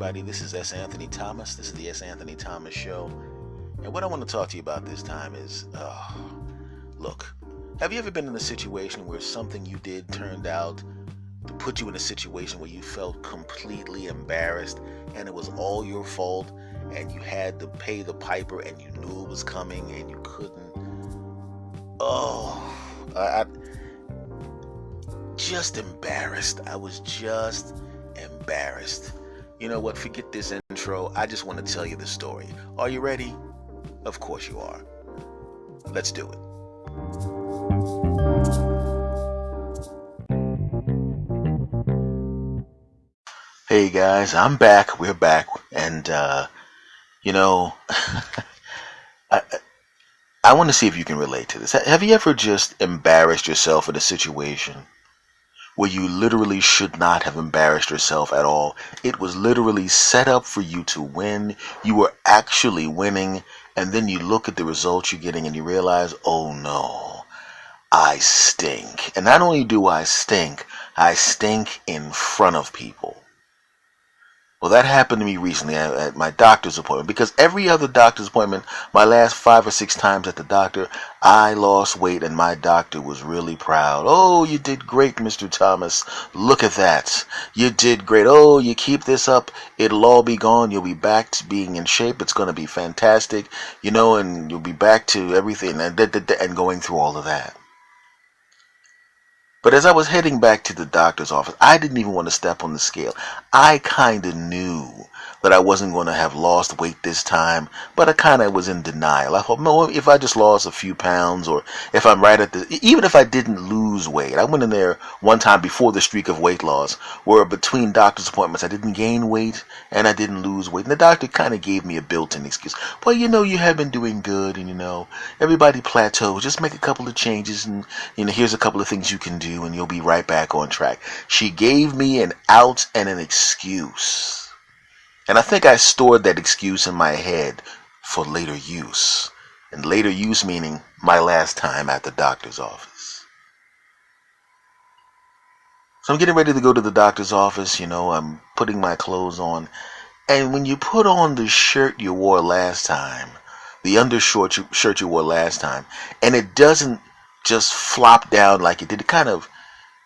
everybody. This is S. Anthony Thomas. This is the S. Anthony Thomas Show. And what I want to talk to you about this time is, look, have you ever been in a situation where something you did turned out to put you in a situation where you felt completely embarrassed and it was all your fault and you had to pay the piper and you knew it was coming and you couldn't? I just embarrassed. I was just embarrassed. You know what? Forget this intro. I just want to tell you the story. Are you ready? Of course you are. Let's do it. Hey guys, I'm back. We're back. And, you know, I, I want to see if you can relate to this. Have you ever just embarrassed yourself in a situation where you literally should not have embarrassed yourself at all? It was literally set up for you to win. You were actually winning, and then you look at the results you're getting and you realize, oh no, I stink. And not only do I stink in front of people. Well, that happened to me recently at my doctor's appointment, because every other doctor's appointment, my last 5 or 6 times at the doctor, I lost weight and my doctor was really proud. Oh, you did great, Mr. Thomas. Look at that. You did great. Oh, you keep this up, it'll all be gone. You'll be back to being in shape. It's going to be fantastic, you know, and you'll be back to everything and going through all of that. But as I was heading back to the doctor's office, I didn't even want to step on the scale. I kind of knew that I wasn't going to have lost weight this time, but I kind of was in denial. I thought, no, if I just lost a few pounds, or if I'm right at even if I didn't lose weight. I went in there one time before the streak of weight loss, where between doctor's appointments, I didn't gain weight and I didn't lose weight. And the doctor kind of gave me a built-in excuse. Well, you know, you have been doing good, and you know, everybody plateaus. Just make a couple of changes, and you know, here's a couple of things you can do, and you'll be right back on track. She gave me an out and an excuse. And I think I stored that excuse in my head for later use. And later use meaning my last time at the doctor's office. So I'm getting ready to go to the doctor's office. You know, I'm putting my clothes on. And when you put on the shirt you wore last time, the shirt you wore last time, and it doesn't just flop down like it did, it kind of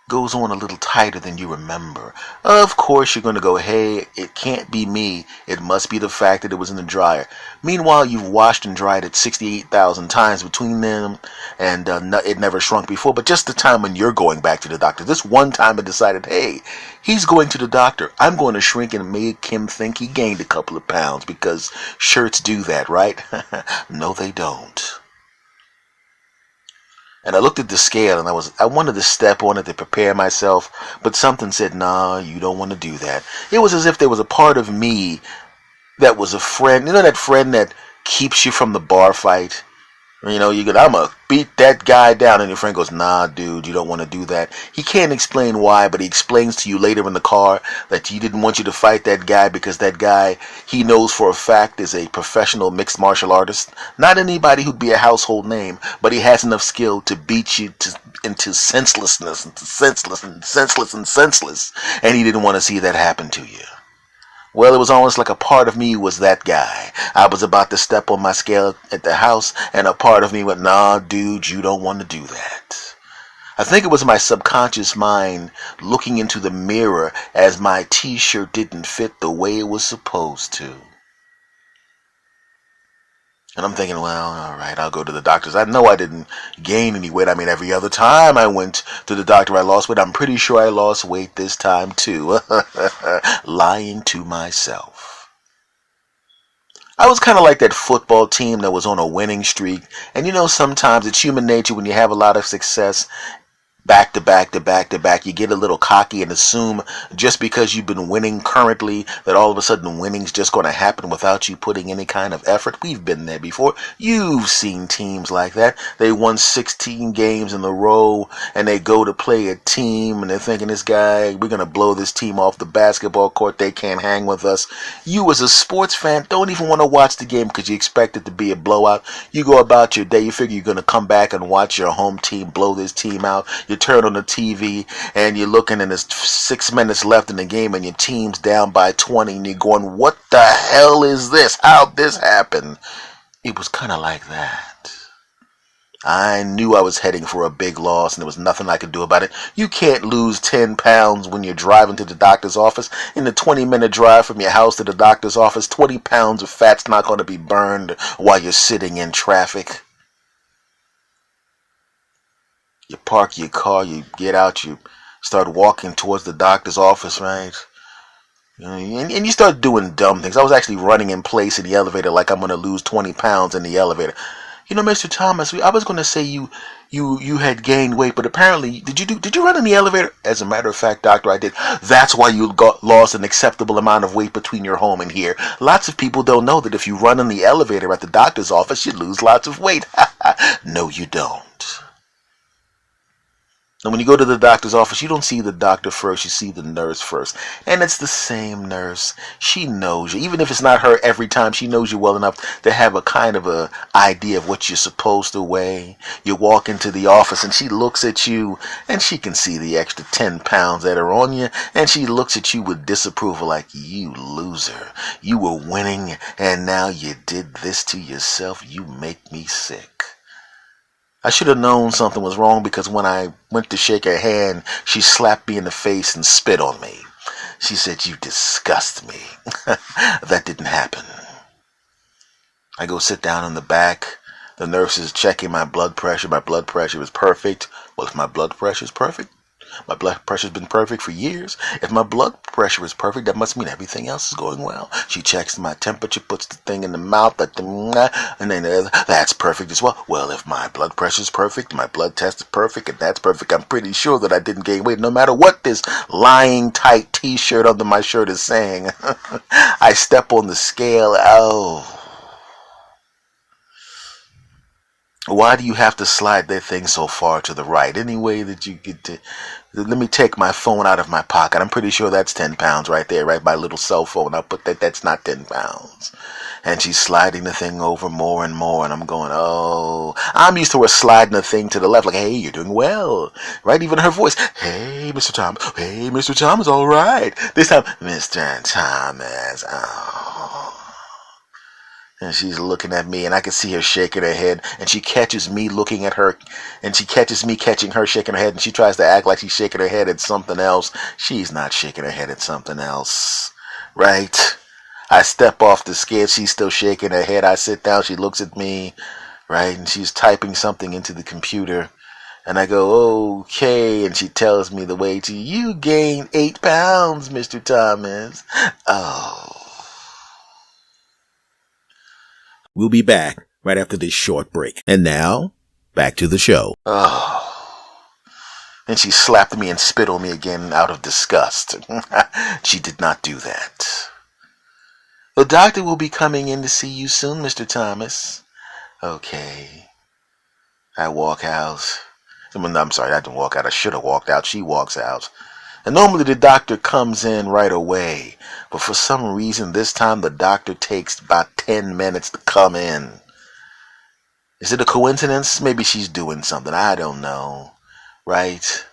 goes on a little tighter than you remember. Of course you're going to go, hey, it can't be me. It must be the fact that it was in the dryer. Meanwhile, you've washed and dried it 68,000 times between them, and it never shrunk before. But just the time when you're going back to the doctor, this one time I decided, hey, he's going to the doctor. I'm going to shrink and make him think he gained a couple of pounds, because shirts do that, right? No, they don't. And I looked at the scale, and I wanted to step on it to prepare myself, but something said, nah, you don't want to do that. It was as if there was a part of me that was a friend. You know that friend that keeps you from the bar fight? You know, I'm going to beat that guy down, and your friend goes, nah, dude, you don't want to do that. He can't explain why, but he explains to you later in the car that he didn't want you to fight that guy because that guy, he knows for a fact, is a professional mixed martial artist. Not anybody who'd be a household name, but he has enough skill to beat you into senselessness, and he didn't want to see that happen to you. Well, it was almost like a part of me was that guy. I was about to step on my scale at the house, and a part of me went, nah, dude, you don't want to do that. I think it was my subconscious mind looking into the mirror as my t-shirt didn't fit the way it was supposed to. And I'm thinking, well, all right, I'll go to the doctor's. I know I didn't gain any weight. I mean, every other time I went to the doctor, I lost weight. I'm pretty sure I lost weight this time, too. Lying to myself. I was kind of like that football team that was on a winning streak. And you know, sometimes it's human nature when you have a lot of success, back to back to back to back, you get a little cocky and assume just because you've been winning currently that all of a sudden winning's just going to happen without you putting any kind of effort. We've been there before. You've seen teams like that. They won 16 games in a row, and they go to play a team, and they're thinking, this guy, we're going to blow this team off the basketball court. They can't hang with us. You as a sports fan don't even want to watch the game because you expect it to be a blowout. You go about your day. You figure you're going to come back and watch your home team blow this team out. You're turn on the TV and you're looking and there's 6 minutes left in the game and your team's down by 20 and you're going, what the hell is this? How'd this happen? It was kind of like that. I knew I was heading for a big loss and there was nothing I could do about it. You can't lose 10 pounds when you're driving to the doctor's office. In the 20-minute drive from your house to the doctor's office, 20 pounds of fat's not going to be burned while you're sitting in traffic. You park your car, you get out, you start walking towards the doctor's office, right? And you start doing dumb things. I was actually running in place in the elevator like I'm going to lose 20 pounds in the elevator. Mr. Thomas, I was going to say you had gained weight, but apparently, did you run in the elevator? As a matter of fact, doctor, I did. That's why you lost an acceptable amount of weight between your home and here. Lots of people don't know that if you run in the elevator at the doctor's office, you lose lots of weight. No, you don't. And when you go to the doctor's office, you don't see the doctor first, you see the nurse first. And it's the same nurse. She knows you. Even if it's not her every time, she knows you well enough to have a kind of a idea of what you're supposed to weigh. You walk into the office and she looks at you and she can see the extra 10 pounds that are on you. And she looks at you with disapproval like, you loser. You were winning and now you did this to yourself. You make me sick. I should have known something was wrong because when I went to shake her hand, she slapped me in the face and spit on me. She said, you disgust me. That didn't happen. I go sit down in the back. The nurse is checking my blood pressure. My blood pressure is perfect. Well, if my blood pressure is perfect, my blood pressure's been perfect for years. If my blood pressure is perfect, that must mean everything else is going well. She checks my temperature, puts the thing in the mouth, and then that's perfect as well. Well, if my blood pressure is perfect, my blood test is perfect, and that's perfect, I'm pretty sure that I didn't gain weight, no matter what this lying tight t-shirt under my shirt is saying. I step on the scale. Oh. Why do you have to slide that thing so far to the right? Any way that you get to... Let me take my phone out of my pocket. I'm pretty sure that's 10 pounds right there, right? My little cell phone. I'll put that's not 10 pounds. And she's sliding the thing over more and more. And I'm going, oh. I'm used to her sliding the thing to the left. Like, hey, you're doing well. Right? Even her voice. Hey, Mr. Thomas. Hey, Mr. Thomas. All right. This time, Mr. Thomas. Oh. And she's looking at me, and I can see her shaking her head, and she catches me looking at her, and she catches me catching her shaking her head, and she tries to act like she's shaking her head at something else. She's not shaking her head at something else, right? I step off the scale, she's still shaking her head. I sit down, she looks at me, right, and she's typing something into the computer, and I go, okay, and she tells me the weight. You gained 8 pounds, Mr. Thomas. Oh. We'll be back right after this short break. And now, back to the show. Oh. Then she slapped me and spit on me again out of disgust. She did not do that. The doctor will be coming in to see you soon, Mr. Thomas. Okay. I walk out. I'm sorry, I didn't walk out. I should have walked out. She walks out. And normally the doctor comes in right away. But for some reason, this time the doctor takes about 10 minutes to come in. Is it a coincidence? Maybe she's doing something. I don't know. Right?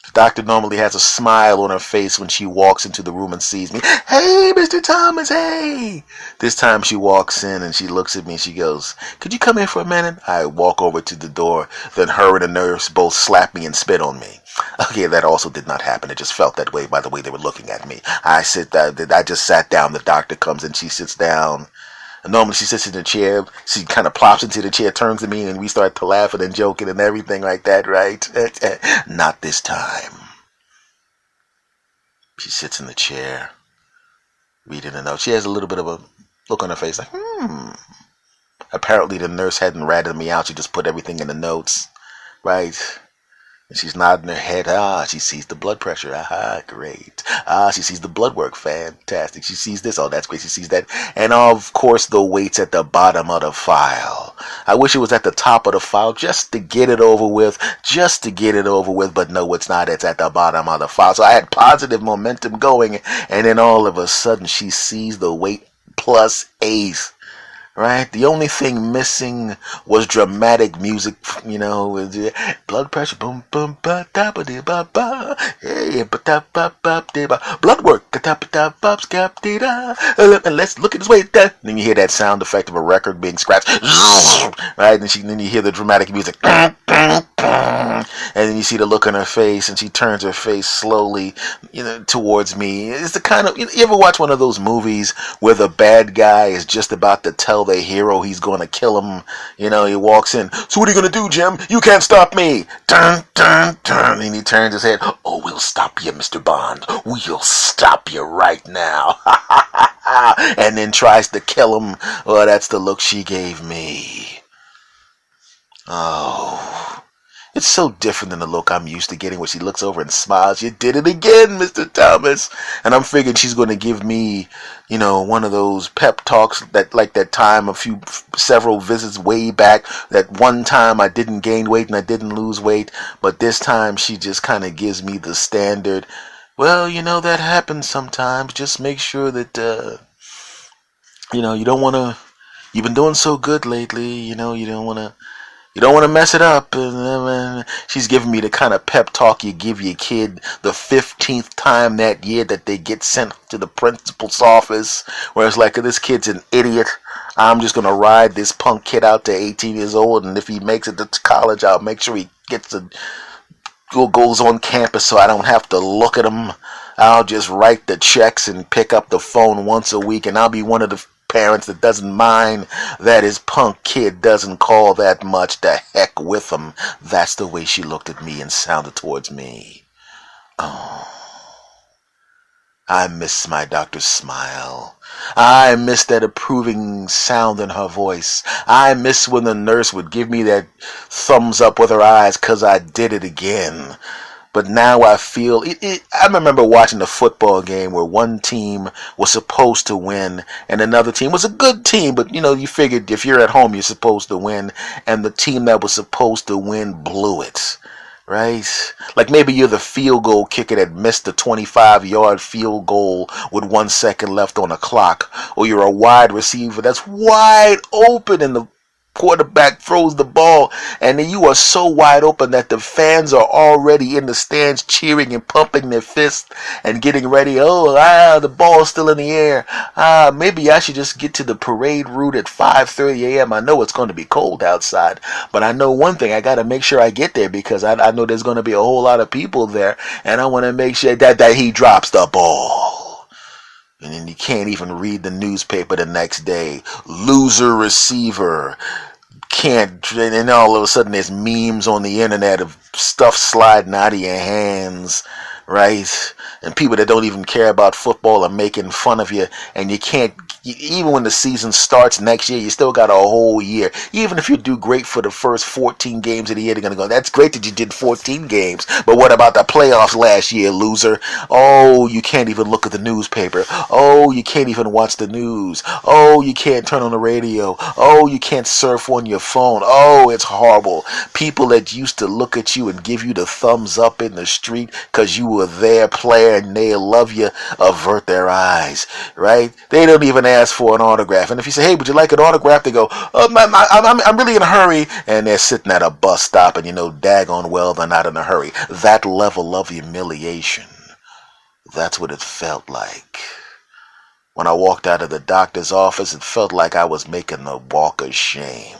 The doctor normally has a smile on her face when she walks into the room and sees me. Hey, Mr. Thomas, hey! This time she walks in and she looks at me and she goes, could you come in for a minute? I walk over to the door. Then her and the nurse both slap me and spit on me. Okay, that also did not happen. It just felt that way by the way they were looking at me. I just sat down. The doctor comes in. She sits down. And normally she sits in the chair. She kind of plops into the chair, turns to me, and we start to laughing and joking and everything like that, right? Not this time. She sits in the chair, reading a note. She has a little bit of a look on her face like, Apparently the nurse hadn't ratted me out. She just put everything in the notes, right? And she's nodding her head. She sees the blood pressure. Great. She sees the blood work. Fantastic. She sees this. Oh, that's great. She sees that. And of course, the weight's at the bottom of the file. I wish it was at the top of the file just to get it over with. But no, it's not. It's at the bottom of the file. So I had positive momentum going. And then all of a sudden, she sees the weight plus ace. right? The only thing missing was dramatic music, with blood pressure, boom, boom, ba da ba dee ba ba, hey, ba da ba ba dee ba, blood work, da ba da ba scap dee da, and let's look at this way, da. And then you hear that sound effect of a record being scratched, right? And then you hear the dramatic music. And then you see the look on her face, and she turns her face slowly, towards me. It's the kind of, you ever watch one of those movies where the bad guy is just about to tell the hero he's going to kill him? He walks in. So what are you going to do, Jim? You can't stop me. Dun, dun, dun. And he turns his head. Oh, we'll stop you, Mr. Bond. We'll stop you right now. And then tries to kill him. Well, that's the look she gave me. Oh. It's so different than the look I'm used to getting where she looks over and smiles. You did it again, Mr. Thomas. And I'm figuring she's going to give me, one of those pep talks that time several visits way back. That one time I didn't gain weight and I didn't lose weight. But this time she just kind of gives me the standard. Well, that happens sometimes. Just make sure that, you don't want to, you've been doing so good lately. You don't want to mess it up. And she's giving me the kind of pep talk you give your kid the 15th time that year that they get sent to the principal's office, where it's like, this kid's an idiot. I'm just going to ride this punk kid out to 18 years old, and if he makes it to college, I'll make sure he goes on campus so I don't have to look at him. I'll just write the checks and pick up the phone once a week, and I'll be one of the parents that doesn't mind that his punk kid doesn't call that much. To heck with him. That's the way she looked at me and sounded towards me. Oh, I miss my doctor's smile. I miss that approving sound in her voice. I miss when the nurse would give me that thumbs up with her eyes 'cause I did it again. But now I feel it. I remember watching a football game where one team was supposed to win and another team was a good team, but you figured if you're at home you're supposed to win, and the team that was supposed to win blew it, right? Like maybe you're the field goal kicker that missed the 25-yard field goal with 1 second left on the clock, or you're a wide receiver that's wide open and the quarterback throws the ball, and then you are so wide open that the fans are already in the stands cheering and pumping their fists and getting ready. The ball's still in the air. Maybe I should just get to the parade route at 5:30 a.m. I know it's going to be cold outside, but I know one thing: I got to make sure I get there because I know there's going to be a whole lot of people there, and I want to make sure that he drops the ball. And then you can't even read the newspaper the next day. Loser receiver. Can't, and all of a sudden there's memes on the internet of stuff sliding out of your hands, right? And people that don't even care about football are making fun of you, and you can't, even when the season starts next year, you still got a whole year. Even if you do great for the first 14 games of the year, they're going to go, that's great that you did 14 games, but what about the playoffs last year, loser? Oh, you can't even look at the newspaper. Oh, you can't even watch the news. Oh, you can't turn on the radio. Oh, you can't surf on your phone. Oh, it's horrible. People that used to look at you and give you the thumbs up in the street because you were their player and they love you, avert their eyes, right? They don't even ask for an autograph. And if you say, hey, would you like an autograph? They go, I'm really in a hurry. And they're sitting at a bus stop and daggone well they're not in a hurry. That level of humiliation, that's what it felt like. When I walked out of the doctor's office, it felt like I was making the walk of shame.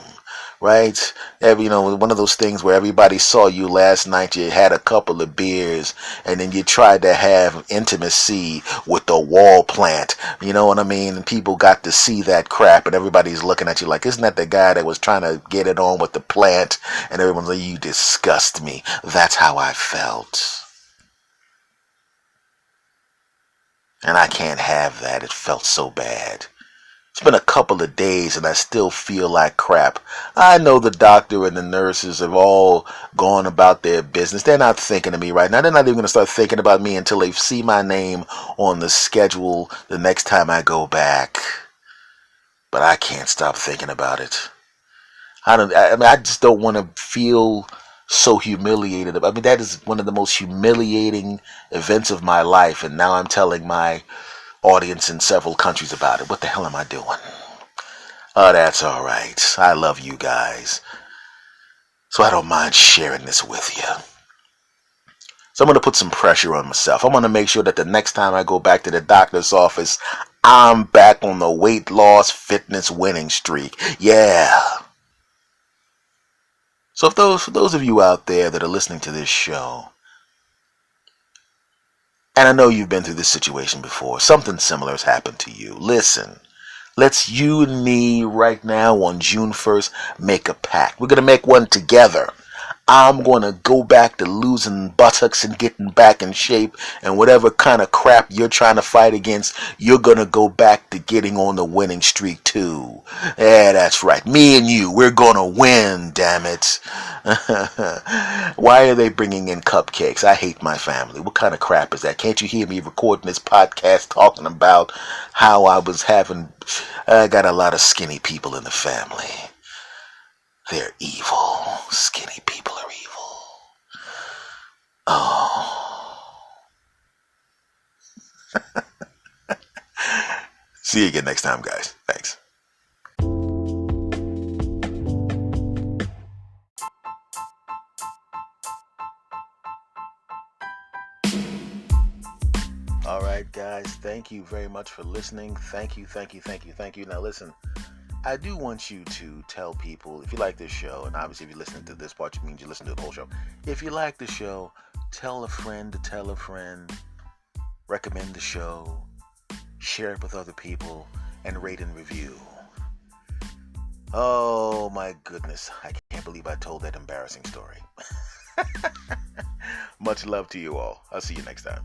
Right? One of those things where everybody saw you last night, you had a couple of beers, and then you tried to have intimacy with the wall plant. You know what I mean? And people got to see that crap, and everybody's looking at you like, isn't that the guy that was trying to get it on with the plant? And everyone's like, you disgust me. That's how I felt. And I can't have that. It felt so bad. It's been a couple of days and I still feel like crap. I know the doctor and the nurses have all gone about their business. They're not thinking of me right now. They're not even going to start thinking about me until they see my name on the schedule the next time I go back. But I can't stop thinking about it. I just don't want to feel so humiliated. I mean, that is one of the most humiliating events of my life, and now I'm telling my audience in several countries about it. What the hell am I doing? Oh, that's all right. I love you guys, so I don't mind sharing this with you. So I'm going to put some pressure on myself. I'm going to make sure that the next time I go back to the doctor's office, I'm back on the weight loss fitness winning streak. Yeah. So for those of you out there that are listening to this show, and I know you've been through this situation before, something similar has happened to you. Listen, let's you and me right now on June 1st make a pact. We're going to make one together. I'm going to go back to losing buttocks and getting back in shape, and whatever kind of crap you're trying to fight against, you're going to go back to getting on the winning streak too. Yeah, that's right. Me and you, we're going to win, damn it. Why are they bringing in cupcakes? I hate my family. What kind of crap is that? Can't you hear me recording this podcast talking about how I got a lot of skinny people in the family. They're evil. Skinny people are evil. Oh. See you again next time, guys. Thanks. All right, guys. Thank you very much for listening. Thank you. Now, listen. I do want you to tell people, if you like this show, and obviously if you're listening to this part, it means you listen to the whole show. If you like the show, tell a friend to tell a friend, recommend the show, share it with other people, and rate and review. Oh my goodness, I can't believe I told that embarrassing story. Much love to you all. I'll see you next time.